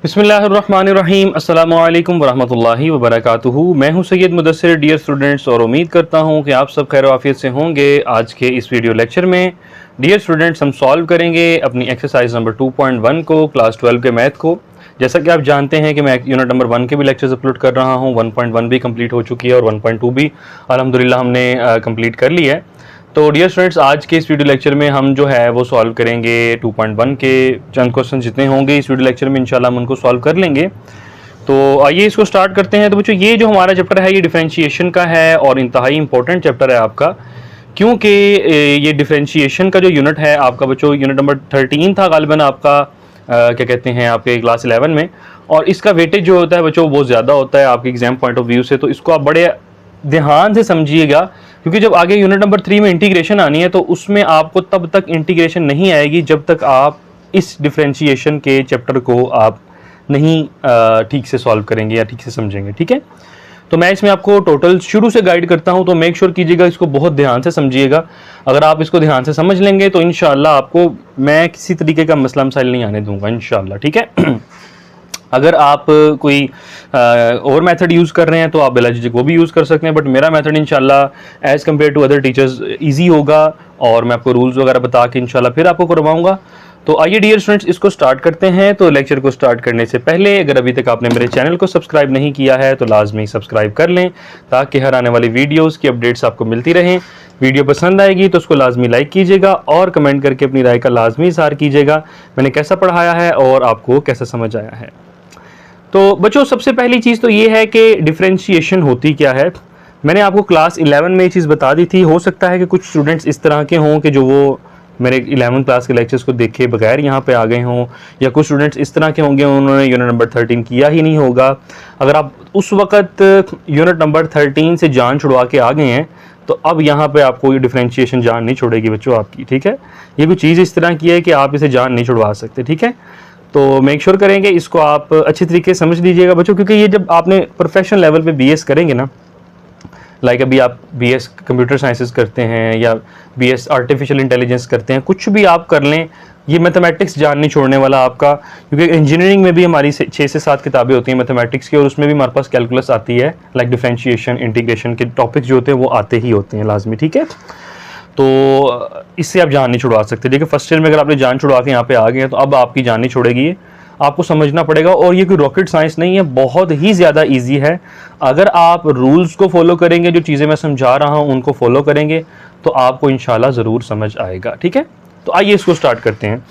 बिस्मिल्लाहिर्रहमानिर्रहीम अस्सलामु अलैकुम वरहमतुल्लाहि वबरकातुहू। मैं हूं सैयद मुदस्सिर। डियर स्टूडेंट्स, और उम्मीद करता हूं कि आप सब खैर आफियत से होंगे। आज के इस वीडियो लेक्चर में डियर स्टूडेंट्स हम सॉल्व करेंगे अपनी एक्सरसाइज नंबर 2.1 को, क्लास 12 के मैथ को। जैसा कि आप जानते हैं कि मैं यूनिट नंबर 1 के भी लेक्चर्स अपलोड कर रहा हूं। 1.1 भी कंप्लीट हो चुकी है और 1.2 भी अल्हम्दुलिल्लाह हमने कंप्लीट कर ली है। तो डियर स्टूडेंट्स, आज के इस वीडियो लेक्चर में हम जो है वो सॉल्व करेंगे 2.1 के चंद क्वेश्चन जितने होंगे इस वीडियो लेक्चर में इंशाल्लाह हम उनको सॉल्व कर लेंगे। तो आइए इसको स्टार्ट करते हैं। तो बच्चों, ये जो हमारा चैप्टर है ये डिफरेंशिएशन का है और इंतहाई इंपॉर्टेंट चैप्टर है आपका, क्योंकि ये डिफरेंशिएशन का जो यूनिट है आपका बच्चों, यूनिट नंबर 13 था गालिबन आपका, क्या कहते हैं आपके क्लास 11 में। और इसका वेटेज जो होता है बच्चों वो बहुत ज़्यादा होता है आपके एग्जाम पॉइंट ऑफ व्यू से। तो इसको आप बड़े ध्यान से समझिएगा, क्योंकि जब आगे यूनिट नंबर 3 में इंटीग्रेशन आनी है तो उसमें आपको तब तक इंटीग्रेशन नहीं आएगी जब तक आप इस डिफरेंशिएशन के चैप्टर को आप नहीं ठीक से सॉल्व करेंगे या ठीक से समझेंगे। ठीक है, तो मैं इसमें आपको टोटल शुरू से गाइड करता हूं, तो मेक श्योर कीजिएगा इसको बहुत ध्यान से समझिएगा। अगर आप इसको ध्यान से समझ लेंगे तो इंशाल्लाह आपको मैं किसी तरीके का मसला मसाइल नहीं आने दूंगा इंशाल्लाह। ठीक है अगर आप कोई और मेथड यूज़ कर रहे हैं तो आप बिला झिझक वो भी यूज़ कर सकते हैं, बट मेरा मेथड इंशाल्लाह as compare to other teachers easy होगा और मैं आपको रूल्स वगैरह बता के इंशाल्लाह फिर आपको करवाऊंगा। तो आइए डियर स्टूडेंट्स इसको स्टार्ट करते हैं। तो लेक्चर को स्टार्ट करने से पहले अगर अभी तक आपने मेरे चैनल को सब्सक्राइब नहीं किया है तो लाजमी सब्सक्राइब कर लें, ताकि हर आने वाली वीडियोज़ की अपडेट्स आपको मिलती रहें। वीडियो पसंद आएगी तो उसको लाजमी लाइक कीजिएगा और कमेंट करके अपनी राय का लाजमी इज़हार कीजिएगा, मैंने कैसा पढ़ाया है और आपको कैसा समझ आया है। तो बच्चों, सबसे पहली चीज़ तो ये है कि डिफरेंशिएशन होती क्या है। मैंने आपको क्लास 11 में ये चीज़ बता दी थी। हो सकता है कि कुछ स्टूडेंट्स इस तरह के हों कि जो वो मेरे 11 क्लास के लेक्चर्स को देखे बगैर यहाँ पे आ गए हों, या कुछ स्टूडेंट्स इस तरह के होंगे उन्होंने यूनिट नंबर 13 किया ही नहीं होगा। अगर आप उस वक़्त यूनिट नंबर 13 से जान छुड़वा के आ गए हैं तो अब यहाँ पे आपको ये डिफरेंशिएशन जान नहीं छोड़ेगी बच्चों आपकी। ठीक है, ये कोई चीज़ इस तरह की है कि आप इसे जान नहीं छुड़वा सकते। ठीक है, तो मेक श्योर करेंगे इसको आप अच्छी तरीके से समझ लीजिएगा बच्चों, क्योंकि ये जब आपने प्रोफेशनल लेवल पे बीएस करेंगे ना, लाइक अभी आप बीएस कंप्यूटर साइंसेस करते हैं या बीएस आर्टिफिशियल इंटेलिजेंस करते हैं, कुछ भी आप कर लें, ये मैथमेटिक्स जान नहीं छोड़ने वाला आपका। क्योंकि इंजीनियरिंग में भी हमारी 6 से 7 किताबें होती हैं मैथमेटिक्स की, और उसमें भी हमारे पास कैलकुलस आती है, लाइक डिफरेंशिएशन, इंटीग्रेशन के टॉपिक्स जो होते हैं वो आते ही होते हैं लाजमी। ठीक है, तो इससे आप जान नहीं छुड़वा सकते। देखिए, फर्स्ट ईयर में अगर आपने जान छुड़वा के यहाँ पे आ गए हैं तो अब आपकी जान नहीं छोड़ेगी, ये आपको समझना पड़ेगा। और ये कोई रॉकेट साइंस नहीं है, बहुत ही ज़्यादा इजी है। अगर आप रूल्स को फॉलो करेंगे, जो चीज़ें मैं समझा रहा हूँ उनको फॉलो करेंगे तो आपको इंशाल्लाह ज़रूर समझ आएगा। ठीक है, तो आइए इसको स्टार्ट करते हैं।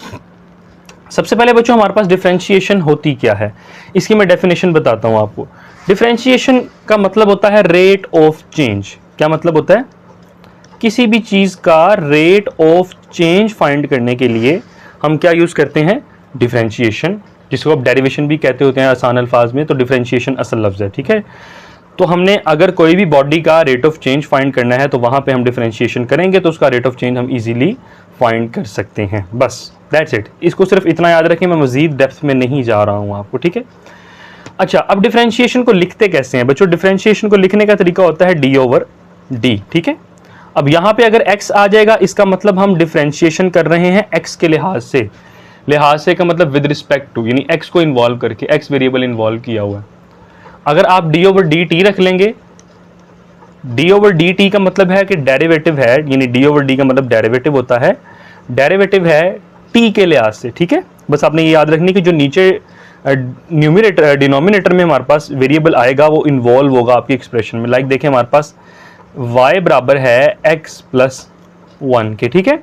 सबसे पहले बच्चों, हमारे पास डिफरेंशिएशन होती क्या है, इसकी मैं डेफिनेशन बताता हूँ आपको। डिफरेंशिएशन का मतलब होता है रेट ऑफ चेंज। क्या मतलब होता है? किसी भी चीज़ का रेट ऑफ चेंज फाइंड करने के लिए हम क्या यूज़ करते हैं? डिफरेंशिएशन, जिसको आप डेरिवेशन भी कहते होते हैं आसान अल्फाज में। तो डिफरेंशिएशन असल लफ्ज़ है। ठीक है, तो हमने अगर कोई भी बॉडी का रेट ऑफ चेंज फाइंड करना है तो वहाँ पे हम डिफरेंशिएशन करेंगे तो उसका रेट ऑफ चेंज हम इजीली फाइंड कर सकते हैं। बस दैट्स इट। इसको सिर्फ इतना याद रखें, मैं मज़ीद डेप्थ में नहीं जा रहा हूँ आपको। ठीक है, अच्छा, अब डिफरेंशिएशन को लिखते कैसे हैं बच्चों? डिफरेंशिएशन को लिखने का तरीका होता है d/d। ठीक है, अब यहाँ पे अगर x आ जाएगा इसका मतलब हम डिफरेंशिएशन कर रहे हैं x के लिहाज से का मतलब विद रिस्पेक्ट टू, यानी x को इन्वॉल्व करके, x वेरिएबल इन्वॉल्व किया हुआ है। अगर आप d/dt रख लेंगे, d/dt का मतलब है कि डेरिवेटिव है, यानी d/d का मतलब डेरिवेटिव होता है, डेरिवेटिव है t के लिहाज से। ठीक है, बस आपने ये याद रखनी कि जो नीचे न्यूमरेटर डिनोमिनेटर में हमारे पास वेरिएबल आएगा वो इन्वॉल्व होगा आपकी एक्सप्रेशन में। लाइक देखें, हमारे पास y बराबर है x + 1 के। ठीक है,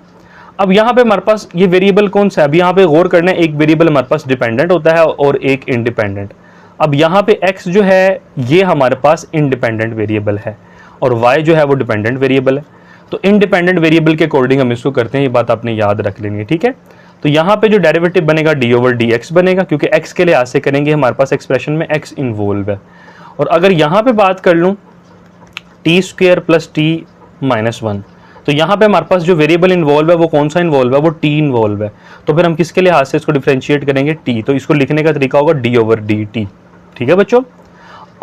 अब यहाँ पे हमारे पास ये वेरिएबल कौन सा है? अब यहाँ पे गौर करना है, एक वेरिएबल हमारे पास डिपेंडेंट होता है और एक इंडिपेंडेंट। अब यहाँ पे x जो है ये हमारे पास इंडिपेंडेंट वेरिएबल है और y जो है वो डिपेंडेंट वेरिएबल है। तो इंडिपेंडेंट वेरिएबल के अकॉर्डिंग हम इसको करते हैं, ये बात आपने याद रख लेनी है। ठीक है, तो यहाँ पे जो डेरिवेटिव बनेगा d/dx बनेगा, क्योंकि x के लिहाज से करेंगे, हमारे पास एक्सप्रेशन में x इन्वॉल्व है। और अगर यहाँ पे बात कर लूँ t² + t - 1, तो यहाँ पे हमारे पास जो वेरिएबल इन्वॉल्व है वो कौन सा इन्वॉल्व है? वो t इन्वॉल्व है। तो फिर हम किसके लिहाज से इसको डिफरेंशिएट करेंगे? t। तो इसको लिखने का तरीका होगा d/dt। ठीक है बच्चों,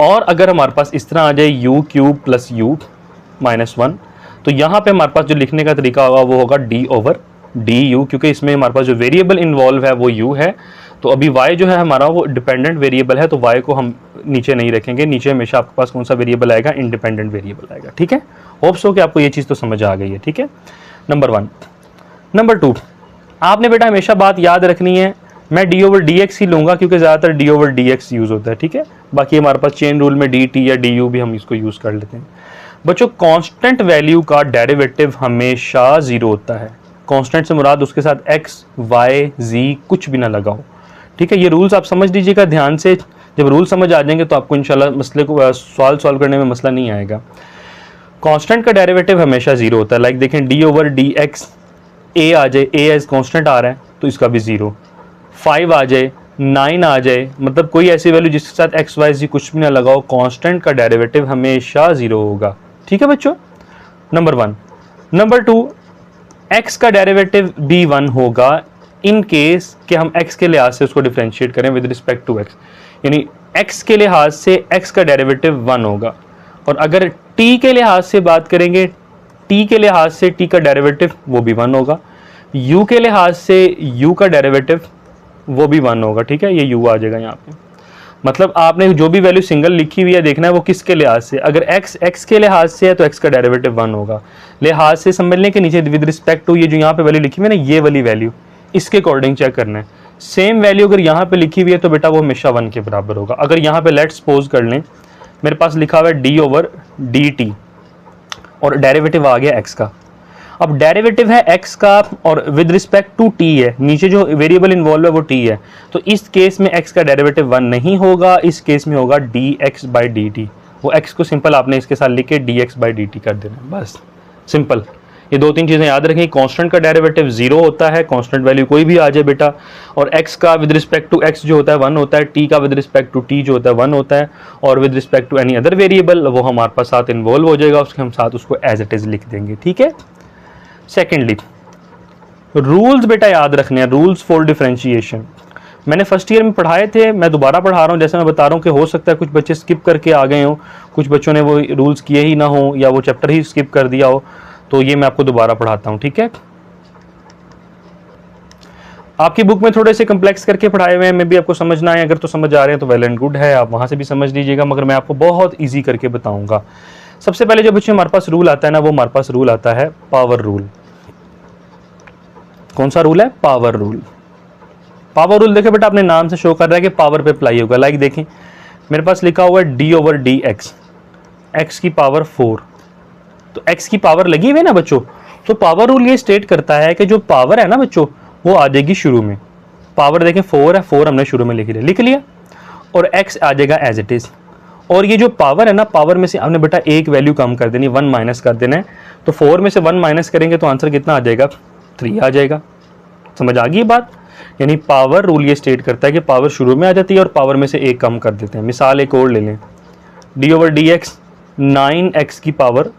और अगर हमारे पास इस तरह आ जाए u³ + u - 1, तो यहाँ पे हमारे पास जो लिखने का तरीका होगा वो होगा d/du, क्योंकि इसमें हमारे पास जो वेरिएबल इन्वॉल्व है वो u है। तो अभी y जो है हमारा वो डिपेंडेंट वेरिएबल है, तो y को हम नीचे नहीं रखेंगे, नीचे हमेशा आपके पास कौन सा वेरिएबल आएगा, इंडिपेंडेंट वेरिएबल आएगा। ठीक है, होप्स हो कि आपको ये चीज़ तो समझ आ गई है। ठीक है, नंबर 1। नंबर 2, आपने बेटा हमेशा बात याद रखनी है, मैं डी ओवर डी एक्स ही लूँगा क्योंकि ज़्यादातर D over D x use होता है। ठीक है, बाकी हमारे पास चेन रूल में डी टी या डी यू भी हम इसको यूज़ कर लेते हैं। बच्चों कांस्टेंट वैल्यू का डेरिवेटिव हमेशा 0 होता है। कांस्टेंट से मुराद उसके साथ एक्स वाई जी कुछ भी ना लगाओ। ठीक है, ये रूल्स आप समझ लीजिएगा ध्यान से। जब रूल समझ आ जाएंगे तो आपको इंशाल्लाह मसले को सॉल्व करने में मसला नहीं आएगा। कांस्टेंट का डेरिवेटिव हमेशा 0 होता है। लाइक देखें, डी ओवर डी एक्स ए आ जाए, ए एज कांस्टेंट आ रहा है तो इसका भी 0, 5 आ जाए, 9 आ जाए, मतलब कोई ऐसी वैल्यू जिसके साथ एक्स वाई जी कुछ भी ना लगाओ, कांस्टेंट का डेरिवेटिव हमेशा 0 होगा। ठीक है बच्चों, नंबर 1। नंबर 2, एक्स का डेरिवेटिव भी 1 होगा इन केस कि हम एक्स के लिहाज से उसको डिफरेंशिएट करें विद रिस्पेक्ट टू एक्स, यानी एक्स के लिहाज से एक्स का डेरिवेटिव 1 होगा। और अगर टी के लिहाज से बात करेंगे, टी के लिहाज से टी का डेरिवेटिव वो भी 1 होगा। यू के लिहाज से यू का डेरिवेटिव वो भी 1 होगा। ठीक है, ये यू आ जाएगा यहाँ पे। मतलब आपने जो भी वैल्यू सिंगल लिखी हुई है देखना है वो किसके लिहाज से। अगर एक्स एक्स के लिहाज से है तो एक्स का डेरिवेटिव 1 होगा। लिहाज से समझने के नीचे विद रिस्पेक्ट टू ये जो यहाँ पे वैल्यू लिखी हुई है ना, ये वाली वैल्यू, इसके अकॉर्डिंग चेक करना है। सेम वैल्यू अगर यहाँ पे लिखी हुई है तो बेटा वो हमेशा 1 के बराबर होगा। अगर यहाँ पे लेट्स सपोज कर लें मेरे पास लिखा हुआ है डी ओवर डी टी और डेरिवेटिव आ गया एक्स का। अब डेरिवेटिव है एक्स का और विद रिस्पेक्ट टू टी है, नीचे जो वेरिएबल इन्वॉल्व है वो टी है, तो इस केस में एक्स का डेरिवेटिव 1 नहीं होगा, इस केस में होगा D x by d t. वो एक्स को सिंपल आपने इसके साथ लिख के D x by d T कर देना, बस सिंपल। ये 2-3 चीज़ें याद रखें। कांस्टेंट का डेरिवेटिव 0 होता है, कांस्टेंट वैल्यू कोई भी आ जाए बेटा, और x का विद रिस्पेक्ट टू x जो होता है 1 होता है, t का विद रिस्पेक्ट टू t जो होता है 1 होता है, और with respect to any other variable वो हमारे पास साथ इन्वॉल्व हो जाएगा, उसके हम साथ उसको एज इट इज लिख देंगे। ठीक है, सेकेंडली रूल्स बेटा याद रखने हैं, रूल्स फॉर डिफरेंशिएशन। मैंने फर्स्ट ईयर में पढ़ाए थे, मैं दोबारा पढ़ा रहा हूँ। जैसे मैं बता रहा हूँ कि हो सकता है कुछ बच्चे स्किप करके आ गए हों, कुछ बच्चों ने वो रूल्स किए ही ना हो या वो चैप्टर ही स्किप कर दिया हो, तो ये मैं आपको दोबारा पढ़ाता हूं। ठीक है, आपकी बुक में थोड़े से कम्प्लेक्स करके पढ़ाए हुए हैं, मैं भी आपको समझना है, अगर तो समझ आ रहे हैं तो वेल एंड गुड है, आप वहां से भी समझ लीजिएगा, मगर मैं आपको बहुत इजी करके बताऊंगा। सबसे पहले जो बच्चे हमारे पास रूल आता है ना, वो हमारे पास रूल आता है पावर रूल। कौन सा रूल है? Power rule. पावर रूल देखे बेटा अपने नाम से शो कर रहा है कि पावर पे अप्लाई होगा। लाइक देखें मेरे पास लिखा हुआ है D over D x, x की पावर 4, तो x की पावर लगी हुई है ना बच्चों, तो पावर रूल ये स्टेट करता है कि जो पावर है ना बच्चों वो आ जाएगी शुरू में। पावर देखें 4 है, 4 हमने शुरू में लिख लिया, और x आ जाएगा एज इट इज। और ये जो पावर है ना, पावर में से हमने बेटा एक वैल्यू कम कर देनी, 1 माइनस कर देना है, तो 4 में से 1 माइनस करेंगे तो आंसर कितना आ जाएगा? 3 आ जाएगा। समझ आ गई बात? यानी पावर रूल ये स्टेट करता है कि पावर शुरू में आ जाती है और पावर में से एक कम कर देते हैं। मिसाल एक और ले लें, D over D x 9x की पावर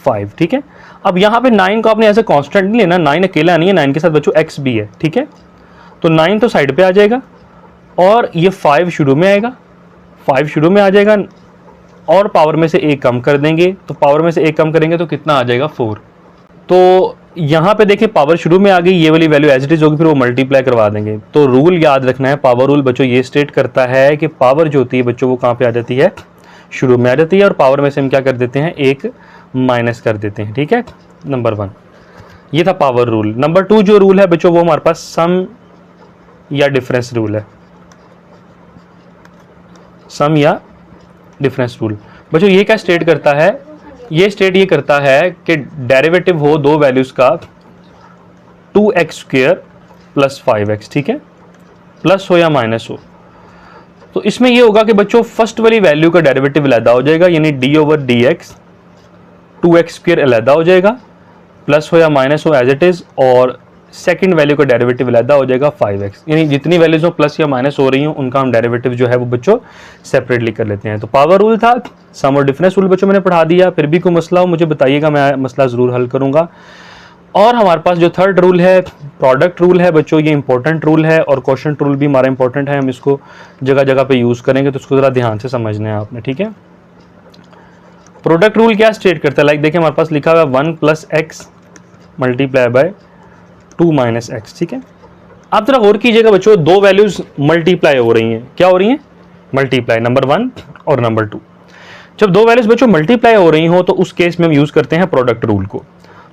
5। ठीक है, अब यहाँ पे 9 को आपने ऐसे कांस्टेंट नहीं लेना, 9 अकेला नहीं है, 9 के साथ बच्चों x भी है। ठीक है, तो 9 तो साइड पे आ जाएगा और ये 5 शुरू में आएगा, 5 शुरू में आ जाएगा और पावर में से एक कम कर देंगे, तो पावर में से एक कम करेंगे तो कितना आ जाएगा? 4। तो यहाँ पे देखिए पावर शुरू में आ गई, ये वाली वैल्यू एज इट इज होगी, फिर वो मल्टीप्लाई करवा देंगे। तो रूल याद रखना है, पावर रूल बच्चों ये स्टेट करता है कि पावर जो होती है बच्चों वो कहाँ पे आ जाती है? शुरू में आ जाती है, और पावर में से हम क्या कर देते हैं? एक माइनस कर देते हैं। ठीक है, नंबर 1 ये था पावर रूल। नंबर 2 जो रूल है बच्चों वो हमारे पास सम या डिफरेंस रूल है। सम या डिफरेंस रूल बच्चों ये क्या स्टेट करता है? ये स्टेट ये करता है कि डेरिवेटिव हो दो वैल्यूज का 2x² प्लस 5x। ठीक है, प्लस हो या माइनस हो, तो इसमें ये होगा कि बच्चों फर्स्ट वाली वैल्यू का डेरिवेटिव अलहदा हो जाएगा, यानी D over D x 2x² अलहदा हो जाएगा, प्लस हो या माइनस हो एज इट इज, और सेकंड वैल्यू का डेरिवेटिव अलहदा हो जाएगा 5x। यानी जितनी वैल्यूज हो प्लस या माइनस हो रही हो उनका हम डेरिवेटिव जो है वो बच्चों सेपरेटली कर लेते हैं। तो पावर रूल था, सम और डिफरेंस रूल बच्चों मैंने पढ़ा दिया। फिर भी कोई मसला हो मुझे बताइएगा, मैं मसला ज़रूर हल करूँगा। और हमारे पास जो थर्ड रूल है प्रोडक्ट रूल है बच्चों, ये इंपॉर्टेंट रूल है और क्वोशंट रूल भी हमारा इंपॉर्टेंट है, हम इसको जगह जगह पे यूज़ करेंगे, तो उसको ज़रा ध्यान से समझना है आपने। ठीक है, प्रोडक्ट रूल क्या स्टेट करता है? लाइक देखिए हमारे पास लिखा हुआ है 1 + x मल्टीप्लाई बाय 2 - x। ठीक है, आप जरा गौर कीजिएगा बच्चों, दो वैल्यूज मल्टीप्लाई हो रही हैं, क्या हो रही हैं? मल्टीप्लाई, नंबर 1 और नंबर 2। जब दो वैल्यूज बच्चों मल्टीप्लाई हो रही हो तो उस केस में हम यूज करते हैं प्रोडक्ट रूल को।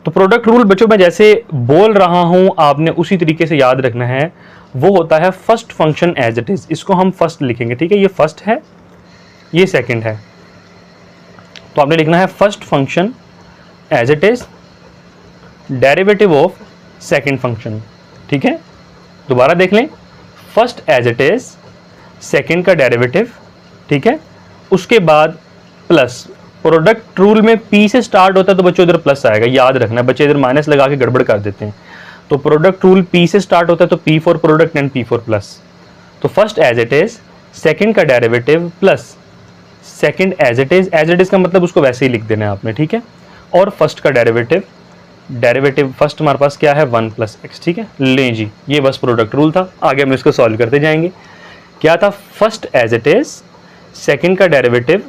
तो प्रोडक्ट रूल बच्चों मैं जैसे बोल रहा हूं आपने उसी तरीके से याद रखना है। वो होता है first function as it is, इसको हम फर्स्ट लिखेंगे, ठीक है? ये फर्स्ट है, ये सेकंड है, तो आपने लिखना है first function as it is derivative of second function, ठीक है? दोबारा देख लें, first as it is, second का डेरिवेटिव, ठीक है? उसके बाद प्लस, प्रोडक्ट रूल में पी से स्टार्ट होता है तो बच्चों इधर प्लस आएगा, याद रखना है। बच्चे इधर माइनस लगा के गड़बड़ कर देते हैं। तो प्रोडक्ट रूल पी से स्टार्ट होता है तो P for product and P for plus. तो first as it is, second का derivative plus second as it is का मतलब उसको वैसे ही लिख देना है आपने, ठीक है? और फर्स्ट का डेरिवेटिव, डेरिवेटिव फर्स्ट हमारे पास क्या है 1 + x, ठीक है? लें जी, ये बस प्रोडक्ट रूल था। आगे हम इसको सॉल्व करते जाएंगे। क्या था? First as it is, second का derivative,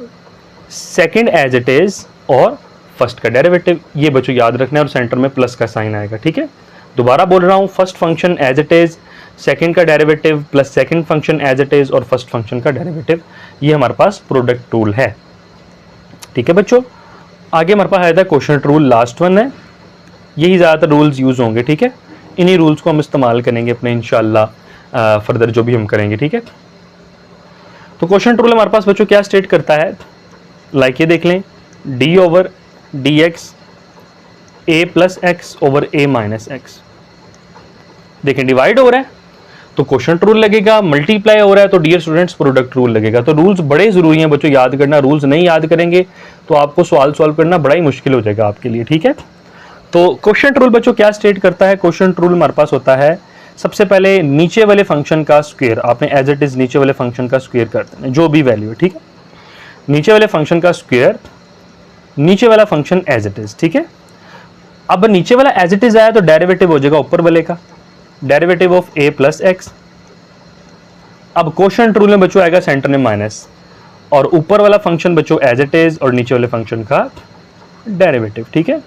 second as it is और फर्स्ट का डेरिवेटिव। ये बच्चों याद रखना है और सेंटर में प्लस का साइन आएगा, ठीक है? दोबारा बोल रहा हूं, first function as it is, second का derivative plus second function as it is और फर्स्ट फंक्शन का डेरिवेटिव। ये हमारे पास प्रोडक्ट रूल है, ठीक है बच्चों? आगे हमारे पास आया था क्वेश्चन रूल, लास्ट वन है। यही ज़्यादातर रूल्स यूज होंगे, ठीक है? इन्हीं रूल्स को हम इस्तेमाल करेंगे अपने इंशाल्लाह फर्दर जो भी हम करेंगे, ठीक है? तो क्वेश्चन रूल हमारे पास बच्चों क्या स्टेट करता है, लाइक ये देख लें, d/dx a + x / a - x। देखें डिवाइड हो रहा है तो क्वेश्चन रूल लगेगा, मल्टीप्लाई हो रहा है तो डियर स्टूडेंट्स प्रोडक्ट रूल लगेगा। तो रूल्स बड़े जरूरी हैं बच्चों, याद करना। रूल्स नहीं याद करेंगे तो आपको सवाल सॉल्व करना बड़ा ही मुश्किल हो जाएगा आपके लिए, ठीक है? तो क्वेश्चन रूल बच्चों क्या स्टेट करता है? क्वेश्चन रूल हमारे पास होता है, सबसे पहले नीचे वाले फंक्शन का स्क्वायर आपने एज इट इज नीचे वाले फंक्शन का स्क्वायर कर देना, जो भी वैल्यू है, ठीक है? नीचे वाले फंक्शन का स्क्वायर, नीचे वाला फंक्शन एज इट इज, ठीक है? अब नीचे वाला एज इट इज आया तो डेरिवेटिव हो जाएगा ऊपर वाले का, डेरिवेटिव ऑफ a + x। अब क्वेश्चन रूल में बच्चों आएगा सेंटर में माइनस, और ऊपर वाला फंक्शन बच्चों एज इट इज और नीचे वाले फंक्शन का डेरिवेटिव, ठीक है?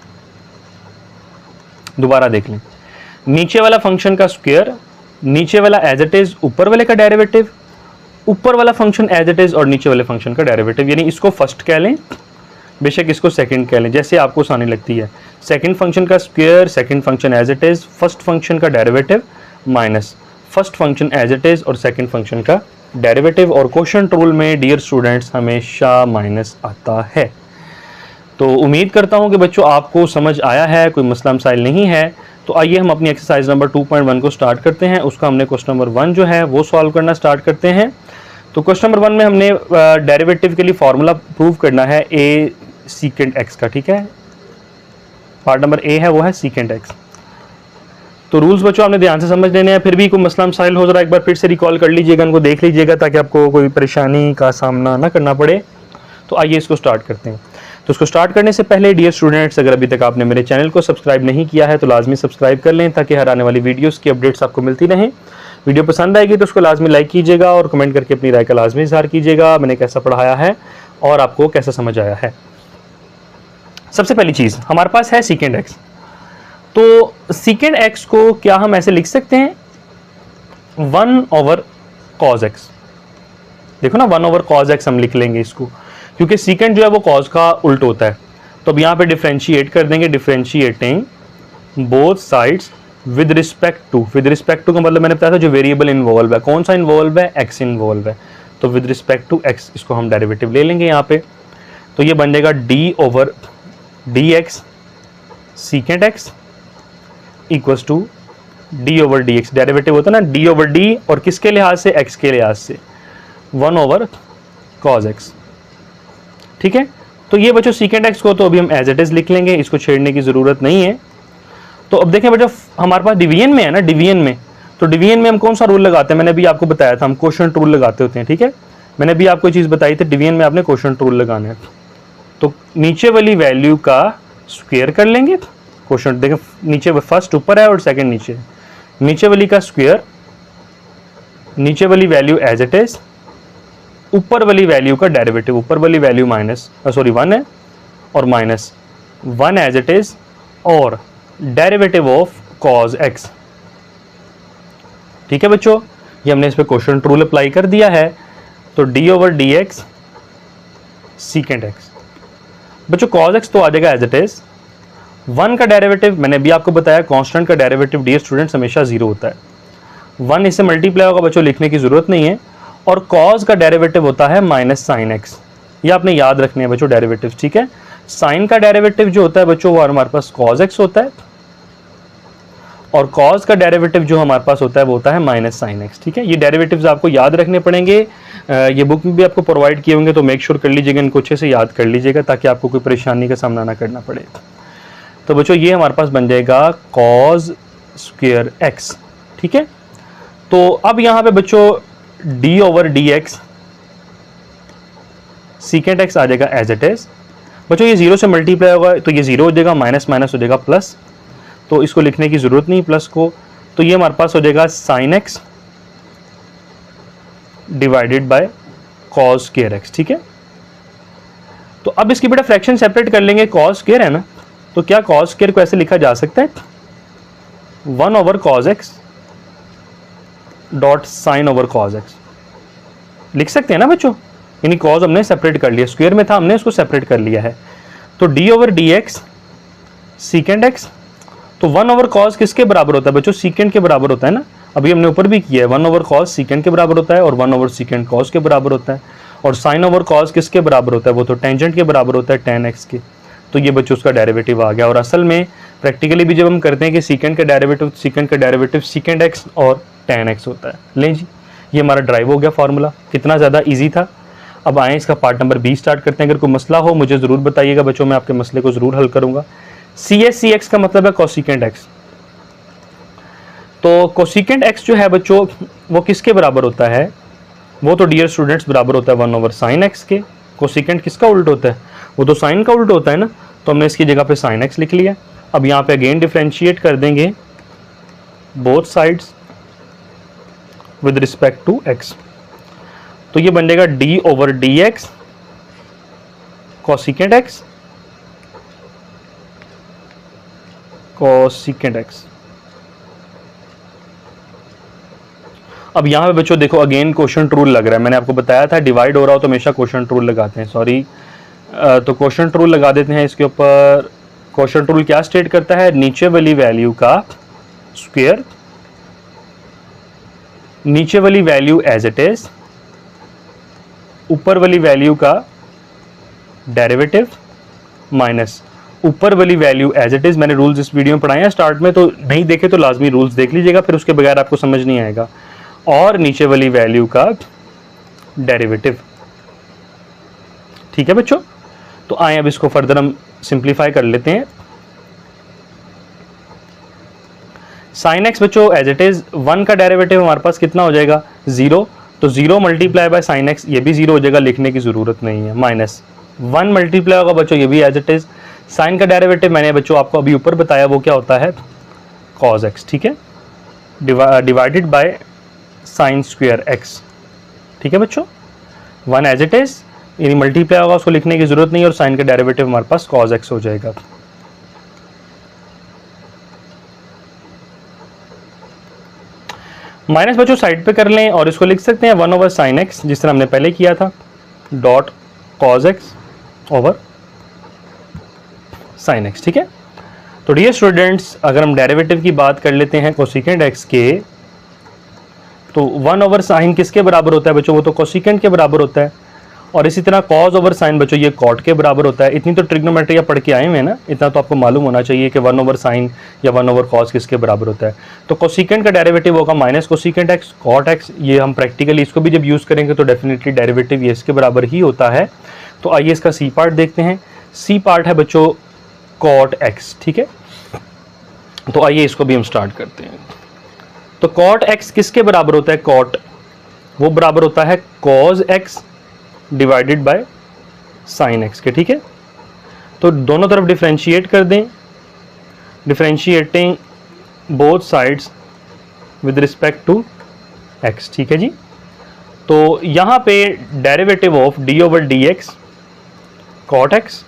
दोबारा देख लें, नीचे वाला फंक्शन का स्क्वायर, नीचे वाला एज इट इज, ऊपर वाले का डेरिवेटिव, ऊपर वाला फंक्शन एज इट इज और नीचे वाले फंक्शन का डेरिवेटिव। यानी इसको फर्स्ट कह लें, बेशक इसको सेकंड कह लें, जैसे आपको आसानी लगती है। सेकंड फंक्शन का square, second function as it is, first function का derivative minus first function as it is और सेकंड फंक्शन का डेरिवेटिव। और क्वेश्चन रूल में डियर स्टूडेंट्स हमेशा माइनस आता है। तो उम्मीद करता हूं कि बच्चों आपको समझ आया है, कोई मसला मसाइल नहीं है। तो आइए हम अपनी एक्सरसाइज नंबर 2.1 को स्टार्ट करते हैं। उसका हमने क्वेश्चन नंबर 1 जो है वो सॉल्व करना स्टार्ट करते हैं। तो क्वेश्चन नंबर 1 में हमने डेरिवेटिव के लिए फॉर्मूला प्रूव करना है a secant x का, ठीक है? पार्ट नंबर a है वो है secant x। तो रूल्स बच्चों आपने ध्यान से समझ लेने हैं। फिर भी कोई मसला मसाइल हो जरा एक बार फिर से रिकॉल कर लीजिएगा, उनको देख लीजिएगा ताकि आपको कोई परेशानी का सामना ना करना पड़े। तो आइए इसको स्टार्ट करते हैं। तो इसको स्टार्ट करने से पहले डियर स्टूडेंट्स, अगर अभी तक आपने मेरे चैनल को सब्सक्राइब नहीं किया है तो लाजमी सब्सक्राइब कर लें ताकि हर आने वाली वीडियोस की अपडेट्स आपको मिलती रहें। वीडियो पसंद आएगी तो उसको लाजमी लाइक कीजिएगा और कमेंट करके अपनी राय का लाजमी इजहार कीजिएगा, मैंने कैसा पढ़ाया है और आपको कैसा समझ आया है। सबसे पहली चीज़ हमारे पास है secant x। तो secant x को क्या हम ऐसे लिख सकते हैं 1/cos x। देखो ना 1/cos x हम लिख लेंगे इसको, क्योंकि secant जो है वो cos का उल्ट होता है। तो अब यहाँ पे डिफ्रेंशिएट कर देंगे, differentiating both sides with respect to का मतलब मैंने बताया था जो वेरिएबल इन्वॉल्व है, कौन सा इन्वॉल्व है? x इन्वॉल्व है। तो विद रिस्पेक्ट टू x इसको हम डेरिवेटिव ले लेंगे यहाँ पे। तो ये बन जाएगा d/dx secant x equals to d/dx। Derivative होता है ना d/d और किसके लिहाज से? x के लिहाज से 1/cos x, ठीक है? तो ये बच्चों secant x को तो अभी हम एज इट इज लिख लेंगे, इसको छेड़ने की जरूरत नहीं है। तो अब देखें बच्चों हमारे पास डिवीजन में है ना, डिवीजन में, तो डिवीजन में हम कौन सा रूल लगाते हैं? मैंने अभी आपको बताया था हम क्वोशिएंट रूल लगाते होते हैं, ठीक है? मैंने अभी आपको चीज़ बताई थी, डिवीजन में आपने क्वोशिएंट रूल लगाना है। तो नीचे वाली वैल्यू का स्क्वायर कर लेंगे। क्वोशिएंट देखें, नीचे फर्स्ट ऊपर है और सेकंड नीचे है। नीचे वाली का स्क्वायर, नीचे वाली वैल्यू एज इट इज, ऊपर वाली वैल्यू का डेरिवेटिव, ऊपर वाली वैल्यू 1 है और -1 एज इट इज और डेरिवेटिव ऑफ cos x। ठीक है बच्चों, ये हमने इस पर क्वेश्चन रूल अप्लाई कर दिया है। तो D over D x सीकेंड x. बच्चों कॉज एक्स तो आ जाएगा एज इट इज। 1 का डेरिवेटिव मैंने अभी आपको बताया, कांस्टेंट का डेरिवेटिव डियर स्टूडेंट्स हमेशा 0 होता है। 1 इससे मल्टीप्लाई होगा बच्चों, लिखने की जरूरत नहीं है। और कॉज का डेरिवेटिव होता है माइनस साइन एक्स, ये आपने याद रखने हैं बच्चों डेरिवेटिव, ठीक है। साइन का डेरिवेटिव जो होता है बच्चों वो हमारे पास कॉज एक्स होता है, और कॉज का डेरिवेटिव जो हमारे पास होता है वो होता है माइनस साइन एक्स, ठीक है। ये डेरिवेटिव्स आपको याद रखने पड़ेंगे, ये बुक में भी आपको प्रोवाइड किए होंगे, तो मेक श्योर कर लीजिएगा, इनको अच्छे से याद कर लीजिएगा ताकि आपको कोई परेशानी का सामना ना करना पड़े। तो बच्चों ये हमारे पास बन जाएगा कॉज स्क्वायर एक्स, ठीक है। तो अब यहाँ पे बच्चों D over D X secant X आ जाएगा एज इट इज। बच्चों ये 0 से मल्टीप्लाई होगा तो ये 0 हो जाएगा, माइनस माइनस हो जाएगा प्लस, तो इसको लिखने की जरूरत नहीं प्लस को। तो ये हमारे पास हो जाएगा sine x divided by cos square x, ठीक है। तो अब इसकी बेटा फ्रैक्शन सेपरेट कर लेंगे, कॉस स्क्वायर है ना, तो क्या कॉस स्क्वायर को ऐसे लिखा जा सकता है 1 over cos x dot sine over cos x, लिख सकते हैं ना बच्चों। यानी कॉस हमने सेपरेट कर लिया, स्क्वायर में था हमने इसको सेपरेट कर लिया है। तो D over D x सीकेंड x, तो 1 ओवर कॉस किसके बराबर होता है बच्चों, सीकेंड के बराबर होता है ना। अभी हमने ऊपर भी किया है, 1 ओवर कॉस सीकेंड के बराबर होता है और 1 ओवर सीकेंड कॉस के बराबर होता है। और साइन ओवर कॉस किसके बराबर होता है, वो तो टेंजेंट के बराबर होता है, tan x के। तो ये बच्चों उसका डेरिवेटिव आ गया। और असल में प्रैक्टिकली भी जब हम करते हैं कि सीकेंड का डेरिवेटिव सीकेंड एक्स और tan x होता है। लें जी, ये हमारा ड्राइव हो गया फार्मूला, कितना ज़्यादा ईजी था। अब आए इसका पार्ट नंबर 20 स्टार्ट करते हैं। अगर कोई मसला हो मुझे ज़रूर बताइएगा बच्चों, मैं आपके मसले को ज़रूर हल करूँगा। CSC(x) का मतलब है कोसिकेंट x। तो कोसिकेंट x जो है बच्चों वो किसके बराबर होता है, वो तो डियर स्टूडेंट्स बराबर होता है 1 ओवर साइन एक्स के। कोसिकेंट किसका उल्ट होता है, वो तो साइन का उल्ट होता है ना, तो हमने इसकी जगह पे साइन एक्स लिख लिया। अब यहाँ पे अगेन डिफरेंशिएट कर देंगे both sides with respect to x। तो ये बन जाएगा d over D x cosecant x cosecant x। अब यहाँ पे बच्चों देखो अगेन क्वेश्चन रूल लग रहा है, मैंने आपको बताया था डिवाइड हो रहा हो तो हमेशा क्वेश्चन रूल लगाते हैं, सॉरी। तो क्वेश्चन रूल लगा देते हैं इसके ऊपर। क्वेश्चन रूल क्या स्टेट करता है, नीचे वाली वैल्यू का स्क्वायर, नीचे वाली वैल्यू एज इट इज, ऊपर वाली वैल्यू का डेरिवेटिव माइनस ऊपर वाली वैल्यू एज इट इज। मैंने रूल्स इस वीडियो में पढ़ाए हैं स्टार्ट में, तो नहीं देखे तो लाजमी रूल्स देख लीजिएगा, फिर उसके बगैर आपको समझ नहीं आएगा। और नीचे वाली वैल्यू का डेरिवेटिव, ठीक है बच्चों। तो आए अब इसको फर्दर हम सिंप्लीफाई कर लेते हैं। साइन एक्स बच्चों एज इट इज, 1 का डेरिवेटिव हमारे पास कितना हो जाएगा 0, तो 0 मल्टीप्लाई बाय साइन एक्स, ये भी 0 हो जाएगा, लिखने की जरूरत नहीं है। माइनस 1 मल्टीप्लाई होगा बच्चों, ये भी एज इट इज। साइन का डेरिवेटिव मैंने बच्चों आपको अभी ऊपर बताया, वो क्या होता है कॉस एक्स, ठीक है, divided by sine square x, ठीक है बच्चों। 1 एज इट इज, यानी मल्टीप्लाई होगा उसको लिखने की जरूरत नहीं, और साइन का डेरिवेटिव हमारे पास कॉस एक्स हो जाएगा। माइनस बच्चों साइड पे कर लें और इसको लिख सकते हैं 1 ओवर साइन एक्स, जिस तरह हमने पहले किया था, dot cos x over sine x, ठीक है। तो डियर स्टूडेंट्स अगर हम डेरिवेटिव की बात कर लेते हैं कोसिकेंट एक्स के, तो 1 ओवर साइन किसके बराबर होता है बच्चों, वो तो कोसिकेंट के बराबर होता है। और इसी तरह कॉस ओवर साइन बच्चों ये कॉट के बराबर होता है। इतनी तो ट्रिग्नोमेट्री आप पढ़ के आए हुए हैं ना, इतना तो आपको मालूम होना चाहिए कि 1 ओवर साइन या 1 ओवर कॉस किसके बराबर होता है। तो कोसिकेंट का डेरिवेटिव होगा minus cosecant x cot x. ये हम प्रैक्टिकली इसको भी जब यूज़ करेंगे तो डेफिनेटली डेरिवेटिव ये इसके बराबर ही होता है। तो आइए इसका सी पार्ट देखते हैं। सी पार्ट है बच्चों कॉट एक्स, ठीक है। तो आइए इसको भी हम स्टार्ट करते हैं। तो कॉट एक्स किसके बराबर होता है, कॉट वो बराबर होता है cos x divided by sine x के, ठीक है। तो दोनों तरफ डिफरेंशिएट कर दें, differentiating both sides with respect to x, ठीक है जी। तो यहाँ पे derivative of d over D x cot x,